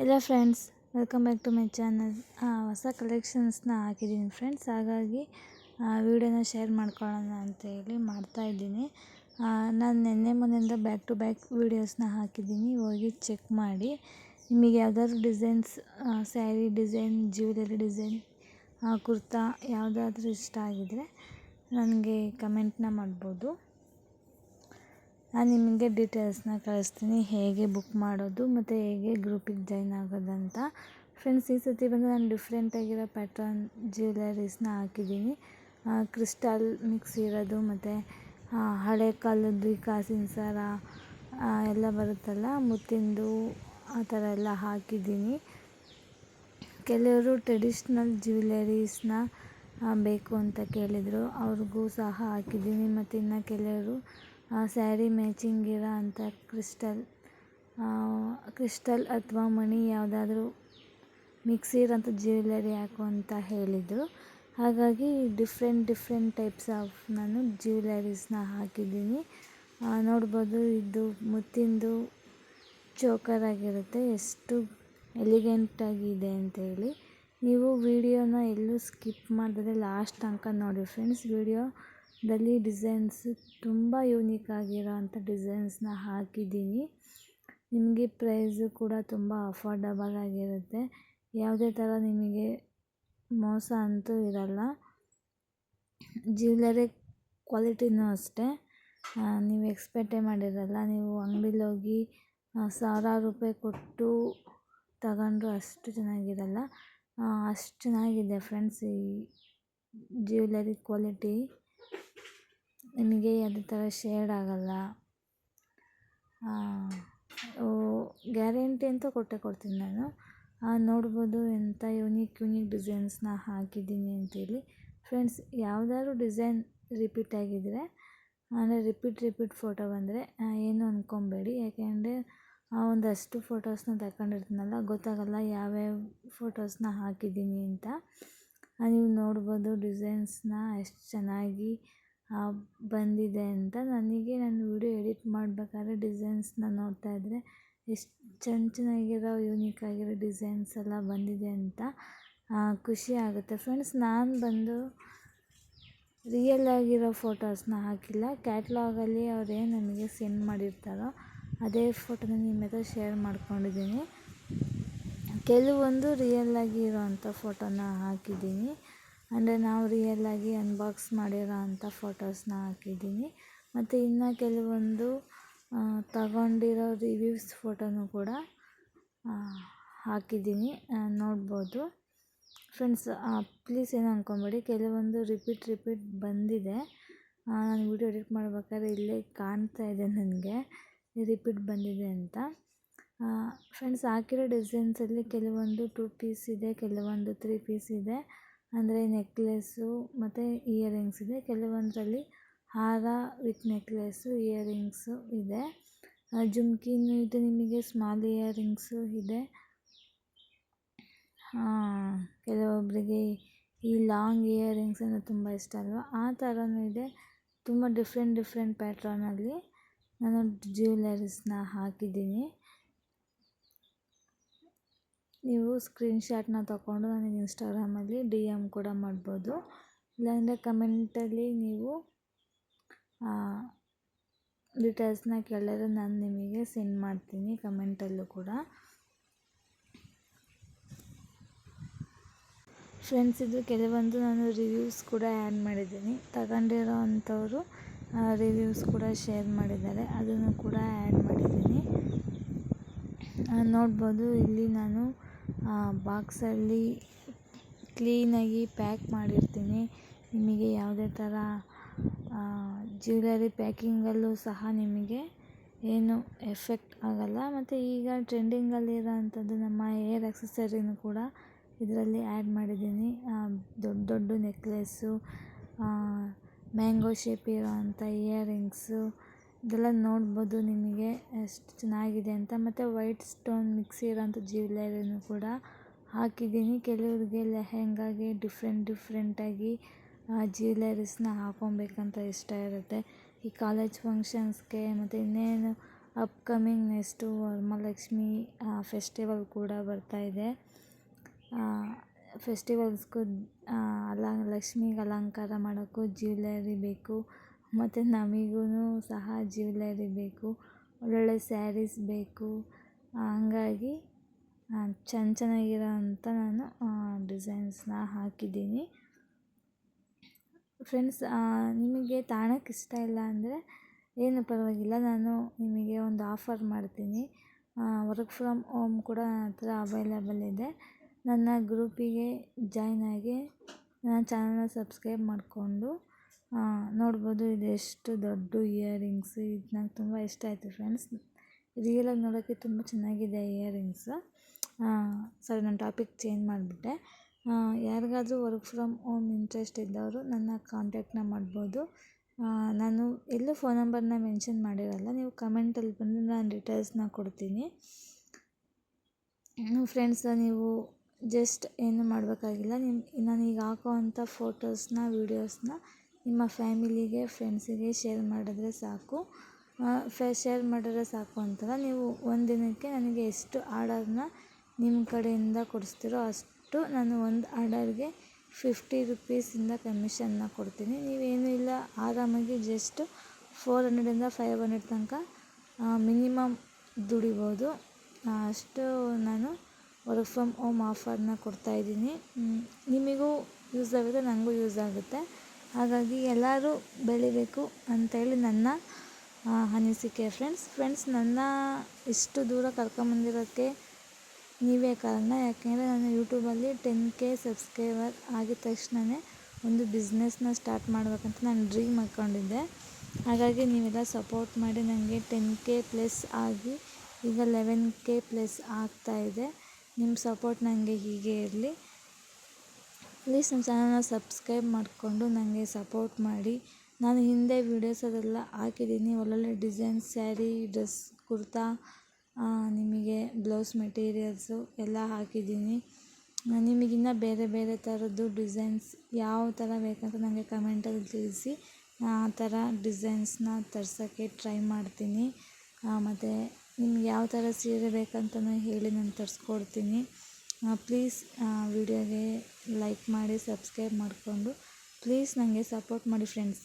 ಎಲ್ಲ friends, welcome back to my channel. ಹೊಸ ಕಲೆಕ್ಷನ್ಸ್ನ ಹಾಕಿದ್ದೀನಿ ಫ್ರೆಂಡ್ಸ್, ಹಾಗಾಗಿ ವಿಡಿಯೋನ ಶೇರ್ ಮಾಡ್ಕೊಳ್ಳೋಣ ಅಂತೇಳಿ ಮಾಡ್ತಾಯಿದ್ದೀನಿ. ನಾನು ನಿನ್ನೆ ಮೊನ್ನೆಯಿಂದ ಬ್ಯಾಕ್ ಟು ಬ್ಯಾಕ್ ವೀಡಿಯೋಸ್ನ ಹಾಕಿದ್ದೀನಿ, ಹೋಗಿ ಚೆಕ್ ಮಾಡಿ. ನಿಮಗೆ ಯಾವುದಾದ್ರೂ designs, sari design, jewellery design, kurta ಯಾವುದಾದ್ರೂ ಇಷ್ಟ ಆಗಿದರೆ ನನಗೆ ಕಮೆಂಟ್ನ ಮಾಡ್ಬೋದು. ನಾನು ನಿಮಗೆ ಡೀಟೇಲ್ಸ್ನ ಕಳಿಸ್ತೀನಿ, ಹೇಗೆ ಬುಕ್ ಮಾಡೋದು ಮತ್ತು ಹೇಗೆ ಗ್ರೂಪಿಗೆ ಜಾಯ್ನ್ ಆಗೋದಂತ. ಫ್ರೆಂಡ್ಸ್, ಈ ಸತಿ ಬಂದು ನಾನು ಡಿಫ್ರೆಂಟಾಗಿರೋ ಪ್ಯಾಟ್ರನ್ ಜ್ಯುವೆಲರೀಸ್ನ ಹಾಕಿದ್ದೀನಿ. ಕ್ರಿಸ್ಟಲ್ ಮಿಕ್ಸ್ ಇರೋದು ಮತ್ತು ಹಳೆ ಕಾಲದ್ದು ಈ ಕಾಸಿನ ಸರ ಎಲ್ಲ ಬರುತ್ತಲ್ಲ, ಮುತ್ತಿಂದು ಆ ಥರ ಎಲ್ಲ ಹಾಕಿದ್ದೀನಿ. ಕೆಲವರು ಟ್ರೆಡಿಷ್ನಲ್ ಜ್ಯುವೆಲರೀಸ್ನ ಬೇಕು ಅಂತ ಕೇಳಿದರು, ಅವ್ರಿಗೂ ಸಹ ಹಾಕಿದ್ದೀನಿ. ಮತ್ತು ಇನ್ನು ಕೆಲವರು ಸ್ಯಾರಿ ಮ್ಯಾಚಿಂಗ್ ಇರೋ ಅಂಥ ಕ್ರಿಸ್ಟಲ್ ಅಥವಾ ಮಣಿ ಯಾವುದಾದ್ರೂ ಮಿಕ್ಸ್ ಇರೋಂಥ ಜ್ಯುವೆಲರಿ ಹಾಕು ಅಂತ ಹೇಳಿದರು. ಹಾಗಾಗಿ ಡಿಫ್ರೆಂಟ್ ಟೈಪ್ಸ್ ಆಫ್ ನಾನು ಜ್ಯುವೆಲರೀಸ್ನ ಹಾಕಿದ್ದೀನಿ. ನೋಡ್ಬೋದು, ಇದು ಮುತ್ತಿಂದು ಚೋಕರ್ ಆಗಿರುತ್ತೆ, ಎಷ್ಟು ಎಲಿಗೆಂಟಾಗಿದೆ ಅಂತೇಳಿ. ನೀವು ವಿಡಿಯೋನ ಎಲ್ಲೂ ಸ್ಕಿಪ್ ಮಾಡಿದ್ರೆ ಲಾಸ್ಟ್ ತನಕ ನೋಡಿ ಫ್ರೆಂಡ್ಸ್. ವಿಡಿಯೋದಲ್ಲಿ ಡಿಸೈನ್ಸ್ ತುಂಬ ಯೂನಿಕ್ ಆಗಿರೋ ಅಂಥ ಡಿಸೈನ್ಸ್ನ ಹಾಕಿದ್ದೀನಿ. ನಿಮಗೆ ಪ್ರೈಸು ಕೂಡ ತುಂಬ ಅಫೋರ್ಡಬಲ್ ಆಗಿರುತ್ತೆ, ಯಾವುದೇ ಥರ ನಿಮಗೆ ಮೋಸ ಅಂತೂ ಇರಲ್ಲ. ಜ್ಯುವೆಲರಿ ಕ್ವಾಲಿಟಿನೂ ಅಷ್ಟೇ, ನೀವು ಎಕ್ಸ್ಪೆಕ್ಟೇ ಮಾಡಿರಲ್ಲ. ನೀವು ಅಂಗಡಿಲಿ ಹೋಗಿ ಸಾವಿರಾರು ರೂಪಾಯಿ ಕೊಟ್ಟು ತಗೊಂಡ್ರು ಅಷ್ಟು ಚೆನ್ನಾಗಿರಲ್ಲ. ಅಷ್ಟು ಚೆನ್ನಾಗಿದೆ ಫ್ರೆಂಡ್ಸ್ ಈ ಜ್ಯುವೆಲರಿ ಕ್ವಾಲಿಟಿ. ನಿಮಗೆ ಯಾವುದೇ ಥರ ಶೇಡ್ ಆಗಲ್ಲ, ಗ್ಯಾರಂಟಿ ಅಂತೂ ಕೊಡ್ತೀನಿ ನಾನು. ನೋಡ್ಬೋದು ಎಂಥ ಯೂನಿಕ್ ಡಿಸೈನ್ಸ್ನ ಹಾಕಿದ್ದೀನಿ ಅಂತೇಳಿ. ಫ್ರೆಂಡ್ಸ್, ಯಾವುದಾದ್ರು ಡಿಸೈನ್ ರಿಪೀಟ್ ಆಗಿದ್ದರೆ, ಅಂದರೆ ರಿಪೀಟ್ ಫೋಟೋ ಬಂದರೆ ಏನು ಅಂದ್ಕೊಬೇಡಿ. ಯಾಕೆಂದರೆ ಒಂದಷ್ಟು ಫೋಟೋಸ್ನ ತಗೊಂಡಿರ್ತೀನಲ್ಲ, ಗೊತ್ತಾಗಲ್ಲ ಯಾವ್ಯಾವ ಫೋಟೋಸ್ನ ಹಾಕಿದ್ದೀನಿ ಅಂತ. ನೀವು ನೋಡ್ಬೋದು ಡಿಸೈನ್ಸ್ನ ಎಷ್ಟು ಚೆನ್ನಾಗಿ ಬಂದಿದೆ ಅಂತ. ನಾನು ವಿಡಿಯೋ ಎಡಿಟ್ ಮಾಡಬೇಕಾದ್ರೆ ಡಿಸೈನ್ಸ್ನ ನೋಡ್ತಾ ಇದ್ದರೆ ಎಷ್ಟು ಚೆನ್ನಾಗಿರೋ ಯೂನಿಕ್ ಆಗಿರೋ ಡಿಸೈನ್ಸ್ ಎಲ್ಲ ಬಂದಿದೆ ಅಂತ ಖುಷಿ ಆಗುತ್ತೆ ಫ್ರೆಂಡ್ಸ್. ನಾನು ಬಂದು ರಿಯಲ್ ಆಗಿರೋ ಫೋಟೋಸ್ನ ಹಾಕಿಲ್ಲ, ಕ್ಯಾಟ್ಲಾಗಲ್ಲಿ ಅವ್ರೇನು ನಮಗೆ ಸೆಂಡ್ ಮಾಡಿರ್ತಾರೋ ಅದೇ ಫೋಟೋನ ನಿಮ್ಮ ಹತ್ರ ಶೇರ್ ಮಾಡ್ಕೊಂಡಿದ್ದೀನಿ. ಕೆಲವೊಂದು ರಿಯಲ್ಲಾಗಿ ಇರೋವಂಥ ಫೋಟೋನ ಹಾಕಿದ್ದೀನಿ, ಅಂದರೆ ನಾವು ರಿಯಲ್ಲಾಗಿ ಅನ್ಬಾಕ್ಸ್ ಮಾಡಿರೋ ಅಂಥ ಫೋಟೋಸ್ನ ಹಾಕಿದ್ದೀನಿ. ಮತ್ತು ಇನ್ನು ಕೆಲವೊಂದು ತಗೊಂಡಿರೋ ರಿವ್ಯೂಸ್ ಫೋಟೋನು ಕೂಡ ಹಾಕಿದ್ದೀನಿ, ನೋಡ್ಬೋದು ಫ್ರೆಂಡ್ಸ್. ಪ್ಲೀಸ್ ಏನು ಅಂದ್ಕೊಬೇಡಿ, ಕೆಲವೊಂದು ರಿಪೀಟ್ ಬಂದಿದೆ. ನಾನು ವಿಡಿಯೋ ಎಡಿಟ್ ಮಾಡ್ಬೇಕಾದ್ರೆ ಇಲ್ಲೇ ಕಾಣ್ತಾ ಇದೆ ನನಗೆ ರಿಪೀಟ್ ಬಂದಿದೆ ಅಂತ. ಫ್ರೆಂಡ್ಸ್, ಹಾಕಿರೋ ಡಿಸೈನ್ಸಲ್ಲಿ ಕೆಲವೊಂದು 2 ಪೀಸ್ ಇದೆ, ಕೆಲವೊಂದು 3 ಪೀಸ್ ಇದೆ. ಅಂದರೆ ನೆಕ್ಲೆಸ್ಸು ಮತ್ತು ಇಯರಿಂಗ್ಸ್ ಇದೆ. ಕೆಲವೊಂದರಲ್ಲಿ ಹಾರ ವಿತ್ ನೆಕ್ಲೆಸ್ಸು, ಇಯರಿಂಗ್ಸು ಇದೆ. ಜುಮ್ಕಿನೂ ಇದೆ, ನಿಮಗೆ ಸ್ಮಾಲ್ ಇಯರಿಂಗ್ಸು ಇದೆ. ಕೆಲವೊಬ್ಬರಿಗೆ ಈ ಲಾಂಗ್ ಇಯರಿಂಗ್ಸ್ ಅಂದರೆ ತುಂಬ ಇಷ್ಟ ಅಲ್ವ, ಆ ಥರನೂ ಇದೆ. ತುಂಬ ಡಿಫ್ರೆಂಟ್ ಪ್ಯಾಟ್ರನಲ್ಲಿ ನಾನು ಜ್ಯುವೆಲರೀಸ್ನ ಹಾಕಿದ್ದೀನಿ. ನೀವು ಸ್ಕ್ರೀನ್ಶಾಟ್ನ ತಗೊಂಡು ನನಗೆ ಇನ್ಸ್ಟಾಗ್ರಾಮಲ್ಲಿ DM ಕೂಡ ಮಾಡ್ಬೋದು, ಇಲ್ಲಾಂದರೆ ಕಮೆಂಟಲ್ಲಿ ನೀವು ಡೀಟೇಲ್ಸ್ನ ಕೇಳಿದ್ರೆ ನಾನು ನಿಮಗೆ ಸೆಂಡ್ ಮಾಡ್ತೀನಿ ಕಮೆಂಟಲ್ಲೂ ಕೂಡ. ಫ್ರೆಂಡ್ಸ್, ಇದು ಕೆಲವೊಂದು ನಾನು ರಿವ್ಯೂಸ್ ಕೂಡ ಆ್ಯಡ್ ಮಾಡಿದ್ದೀನಿ. ತಗೊಂಡಿರೋ ಅಂಥವರು ರಿವ್ಯೂಸ್ ಕೂಡ ಶೇರ್ ಮಾಡಿದ್ದಾರೆ, ಅದನ್ನು ಕೂಡ ಆ್ಯಡ್ ಮಾಡಿದ್ದೀನಿ. ನೋಡ್ಬೋದು, ಇಲ್ಲಿ ನಾನು ಬಾಕ್ಸಲ್ಲಿ ಕ್ಲೀನಾಗಿ ಪ್ಯಾಕ್ ಮಾಡಿರ್ತೀನಿ. ನಿಮಗೆ ಯಾವುದೇ ಥರ ಜ್ಯುವೆಲರಿ ಪ್ಯಾಕಿಂಗಲ್ಲೂ ಸಹ ನಿಮಗೆ ಏನು ಎಫೆಕ್ಟ್ ಆಗಲ್ಲ. ಮತ್ತು ಈಗ ಟ್ರೆಂಡಿಂಗಲ್ಲಿರೋ ಅಂಥದ್ದು ನಮ್ಮ ಏರ್ ಆಕ್ಸೆಸರಿನೂ ಕೂಡ ಇದರಲ್ಲಿ ಆ್ಯಡ್ ಮಾಡಿದ್ದೀನಿ. ದೊಡ್ಡ ನೆಕ್ಲೆಸ್ಸು, ಮ್ಯಾಂಗೋ ಶೇಪ್ ಇರೋ ಅಂಥ ಇಯರಿಂಗ್ಸು, ಇದೆಲ್ಲ ನೋಡ್ಬೋದು ನಿಮಗೆ ಎಷ್ಟು ಚೆನ್ನಾಗಿದೆ ಅಂತ. ಮತ್ತು ವೈಟ್ ಸ್ಟೋನ್ ಮಿಕ್ಸ್ ಇರೋಂಥ ಜ್ಯುವೆಲರಿನೂ ಕೂಡ ಹಾಕಿದ್ದೀನಿ. ಕೆಲವರಿಗೆ ಲೆಹೆಂಗಾಗೆ ಡಿಫ್ರೆಂಟಾಗಿ ಜ್ಯುವೆಲರೀಸ್ನ ಹಾಕೊಬೇಕಂತ ಇಷ್ಟ ಇರುತ್ತೆ. ಈ ಕಾಲೇಜ್ ಫಂಕ್ಷನ್ಸ್ಗೆ ಮತ್ತು ಇನ್ನೇನು ಅಪ್ಕಮಿಂಗ್ ನೆಕ್ಸ್ಟು ವರಮಹಾಲಕ್ಷ್ಮಿ ಫೆಸ್ಟಿವಲ್ ಕೂಡ ಬರ್ತಾಯಿದೆ. ಫೆಸ್ಟಿವಲ್ಸ್ಗೂ ಲಕ್ಷ್ಮಿಗೆ ಅಲಂಕಾರ ಮಾಡೋಕ್ಕೂ ಜ್ಯುವೆಲರಿ ಬೇಕು, ಮತ್ತು ನಮಗೂ ಸಹ ಜ್ಯುವೆಲರಿ ಬೇಕು, ಒಳ್ಳೊಳ್ಳೆ ಸ್ಯಾರೀಸ್ ಬೇಕು. ಹಂಗಾಗಿ ಚೆನ್ನಾಗಿರೋ ಅಂಥ ನಾನು ಡಿಸೈನ್ಸ್ನ ಹಾಕಿದ್ದೀನಿ. ಫ್ರೆಂಡ್ಸ್, ನಿಮಗೆ ತಾಣಕ್ಕೆ ಇಷ್ಟ ಇಲ್ಲ ಅಂದರೆ ಏನು ಪರವಾಗಿಲ್ಲ, ನಾನು ನಿಮಗೆ ಒಂದು ಆಫರ್ ಮಾಡ್ತೀನಿ. ವರ್ಕ್ ಫ್ರಮ್ ಹೋಮ್ ಕೂಡ ನನ್ನ ಹತ್ರ ಅವೈಲೇಬಲ್ ಇದೆ. ನನ್ನ ಗ್ರೂಪಿಗೆ ಜಾಯ್ನ್ ಆಗಿ ನನ್ನ ಚಾನಲ್ನ ಸಬ್ಸ್ಕ್ರೈಬ್ ಮಾಡಿಕೊಂಡು ನೋಡ್ಬೋದು. ಇದೆಷ್ಟು ದೊಡ್ಡ ಇಯರಿಂಗ್ಸು, ಇದು ನಂಗೆ ತುಂಬ ಇಷ್ಟ ಆಯಿತು ಫ್ರೆಂಡ್ಸ್. ರಿಯಲಾಗಿ ನೋಡೋಕ್ಕೆ ತುಂಬ ಚೆನ್ನಾಗಿದೆ ಇಯರಿಂಗ್ಸು. ಸರಿ, ನಾನು ಟಾಪಿಕ್ ಚೇಂಜ್ ಮಾಡಿಬಿಟ್ಟೆ. ಯಾರಿಗಾದರೂ ವರ್ಕ್ ಫ್ರಮ್ ಹೋಮ್ ಇಂಟ್ರೆಸ್ಟ್ ಇದ್ದವರು ನನ್ನ ಕಾಂಟ್ಯಾಕ್ಟ್ನ ಮಾಡ್ಬೋದು. ನಾನು ಎಲ್ಲೂ ಫೋನ್ ನಂಬರ್ನ ಮೆನ್ಷನ್ ಮಾಡಿರಲ್ಲ, ನೀವು ಕಮೆಂಟಲ್ಲಿ ಬಂದು ನಾನು ಡೀಟೇಲ್ಸ್ನ ಕೊಡ್ತೀನಿ. ಫ್ರೆಂಡ್ಸ್, ನೀವು ಜಸ್ಟ್ ಏನು ಮಾಡಬೇಕಾಗಿಲ್ಲ, ನಾನೀಗ ಹಾಕೋವಂಥ ಫೋಟೋಸ್ನ ವೀಡಿಯೋಸ್ನ ನಿಮ್ಮ ಫ್ಯಾಮಿಲಿಗೆ ಫ್ರೆಂಡ್ಸಿಗೆ ಶೇರ್ ಮಾಡಿದ್ರೆ ಸಾಕು. ಶೇರ್ ಮಾಡಿದ್ರೆ ಸಾಕು ಅಂತಲ್ಲ, ನೀವು ಒಂದು ದಿನಕ್ಕೆ ನನಗೆ ಎಷ್ಟು ಆರ್ಡರ್ನ ನಿಮ್ಮ ಕಡೆಯಿಂದ ಕೊಡಿಸ್ತೀರೋ ಅಷ್ಟು ನಾನು ಒಂದು ಆರ್ಡರ್ಗೆ 50 ರೂಪೀಸಿಂದ ಕಮಿಷನ್ನ ಕೊಡ್ತೀನಿ. ನೀವೇನೂ ಇಲ್ಲ, ಆರಾಮಾಗಿ ಜಸ್ಟ್ 400ಇಂದ 500 ತನಕ ಮಿನಿಮಮ್ ದುಡಿಬೋದು. ಅಷ್ಟು ನಾನು ವರ್ಕ್ ಫ್ರಮ್ ಹೋಮ್ ಆಫರ್ನ ಕೊಡ್ತಾಯಿದ್ದೀನಿ. ನಿಮಗೂ ಯೂಸ್ ಆಗುತ್ತೆ, ನನಗೂ ಯೂಸ್ ಆಗುತ್ತೆ. ಹಾಗಾಗಿ ಎಲ್ಲರೂ ಬೆಳಿಬೇಕು ಅಂತೇಳಿ ನನ್ನ ಅನಿಸಿಕೆ ಫ್ರೆಂಡ್ಸ್. ನನ್ನ ಇಷ್ಟು ದೂರ ಕರ್ಕೊಂಬಂದಿರೋಕ್ಕೆ ನೀವೇ ಕಾರಣ. ಯಾಕೆಂದರೆ ನಾನು ಯೂಟ್ಯೂಬಲ್ಲಿ 10K ಸಬ್ಸ್ಕ್ರೈಬರ್ ಆಗಿದ ತಕ್ಷಣವೇ ಒಂದು ಬಿಸ್ನೆಸ್ನ ಸ್ಟಾರ್ಟ್ ಮಾಡಬೇಕಂತ ನಾನು ಡ್ರೀಮ್ ಹಾಕ್ಕೊಂಡಿದ್ದೆ. ಹಾಗಾಗಿ ನೀವೆಲ್ಲ ಸಪೋರ್ಟ್ ಮಾಡಿ ನನಗೆ 10K ಪ್ಲಸ್ ಆಗಿ ಈಗ 11K ಪ್ಲಸ್ ಆಗ್ತಾಯಿದೆ. ನಿಮ್ಮ ಸಪೋರ್ಟ್ ನನಗೆ ಹೀಗೆ ಇರಲಿ. ಪ್ಲೀಸ್ ನಮ್ಮ ಚಾನಲ್ನ ಸಬ್ಸ್ಕ್ರೈಬ್ ಮಾಡಿಕೊಂಡು ನನಗೆ ಸಪೋರ್ಟ್ ಮಾಡಿ. ನಾನು ಹಿಂದೆ ವೀಡಿಯೋಸಲ್ಲೆಲ್ಲ ಹಾಕಿದ್ದೀನಿ, ಒಳ್ಳೊಳ್ಳೆ ಡಿಸೈನ್ಸ್, ಸ್ಯಾರಿ, ಡ್ರೆಸ್, ಕುರ್ತಾ, ನಿಮಗೆ ಬ್ಲೌಸ್ ಮೆಟೀರಿಯಲ್ಸು ಎಲ್ಲ ಹಾಕಿದ್ದೀನಿ. ನಿಮಗಿನ್ನ ಬೇರೆ ಬೇರೆ ಥರದ್ದು ಡಿಸೈನ್ಸ್ ಯಾವ ಥರ ಬೇಕಂತ ನನಗೆ ಕಮೆಂಟಲ್ಲಿ ತಿಳಿಸಿ. ಆ ಥರ ಡಿಸೈನ್ಸ್ನ ತರ್ಸೋಕ್ಕೆ ಟ್ರೈ ಮಾಡ್ತೀನಿ. ಮತ್ತು ನಿಮ್ಗೆ ಯಾವ ಥರ ಸೀರೆ ಬೇಕಂತಲೂ ಹೇಳಿ ನಾನು ತರಿಸ್ಕೊಡ್ತೀನಿ. ಪ್ಲೀಸ್ ವಿಡಿಯೋಗೆ ಲೈಕ್ ಮಾಡಿ, ಸಬ್ಸ್ಕ್ರೈಬ್ ಮಾಡಿಕೊಂಡು ಪ್ಲೀಸ್ ನನಗೆ ಸಪೋರ್ಟ್ ಮಾಡಿ ಫ್ರೆಂಡ್ಸ್.